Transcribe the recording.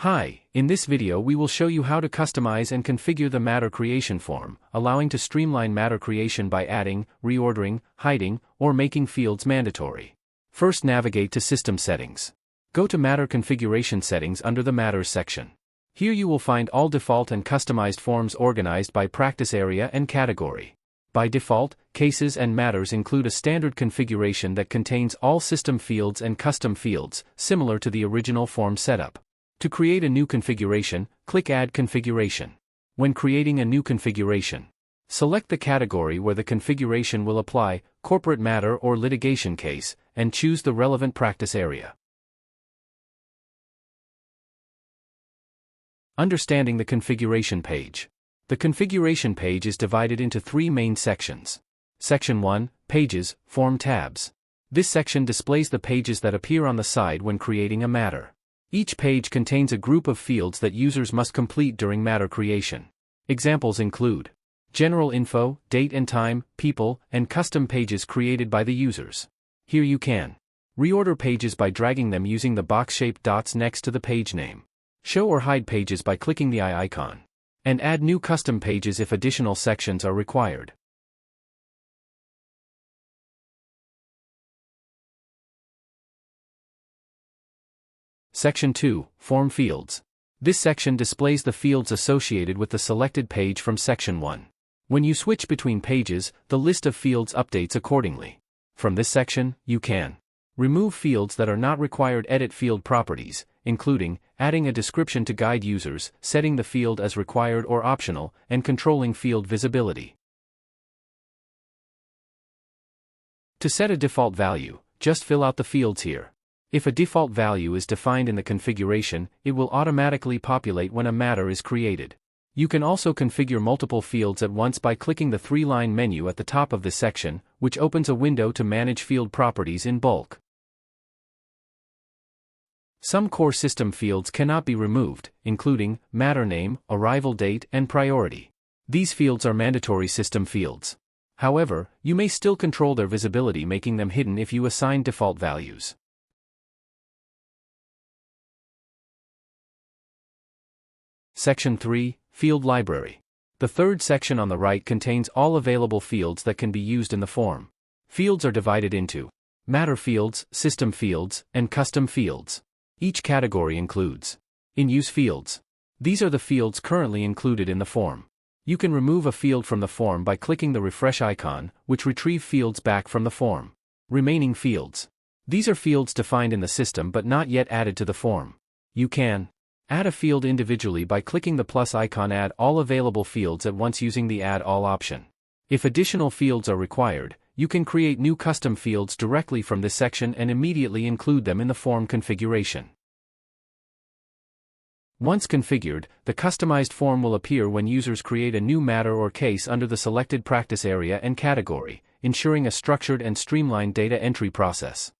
Hi, in this video we will show you how to customize and configure the matter creation form, allowing to streamline matter creation by adding, reordering, hiding, or making fields mandatory. First, navigate to System Settings. Go to Matter Configuration Settings under the Matters section. Here you will find all default and customized forms organized by practice area and category. By default, cases and matters include a standard configuration that contains all system fields and custom fields, similar to the original form setup. To create a new configuration, click Add Configuration. When creating a new configuration, select the category where the configuration will apply, corporate matter or litigation case, and choose the relevant practice area. Understanding the configuration page. The configuration page is divided into three main sections. Section 1, Pages, Form tabs. This section displays the pages that appear on the side when creating a matter. Each page contains a group of fields that users must complete during matter creation. Examples include general info, date and time, people, and custom pages created by the users. Here you can reorder pages by dragging them using the box-shaped dots next to the page name. Show or hide pages by clicking the eye icon. And add new custom pages if additional sections are required. Section 2, Form Fields. This section displays the fields associated with the selected page from Section 1. When you switch between pages, the list of fields updates accordingly. From this section, you can remove fields that are not required, edit field properties, including adding a description to guide users, setting the field as required or optional, and controlling field visibility. To set a default value, just fill out the fields here. If a default value is defined in the configuration, it will automatically populate when a matter is created. You can also configure multiple fields at once by clicking the three-line menu at the top of this section, which opens a window to manage field properties in bulk. Some core system fields cannot be removed, including matter name, arrival date, and priority. These fields are mandatory system fields. However, you may still control their visibility, making them hidden if you assign default values. Section 3, Field Library. The third section on the right contains all available fields that can be used in the form. Fields are divided into matter fields, system fields, and custom fields. Each category includes in-use fields. These are the fields currently included in the form. You can remove a field from the form by clicking the refresh icon, which retrieve fields back from the form. Remaining fields. These are fields defined in the system but not yet added to the form. You can add a field individually by clicking the plus icon. Add all available fields at once using the Add All option. If additional fields are required, you can create new custom fields directly from this section and immediately include them in the form configuration. Once configured, the customized form will appear when users create a new matter or case under the selected practice area and category, ensuring a structured and streamlined data entry process.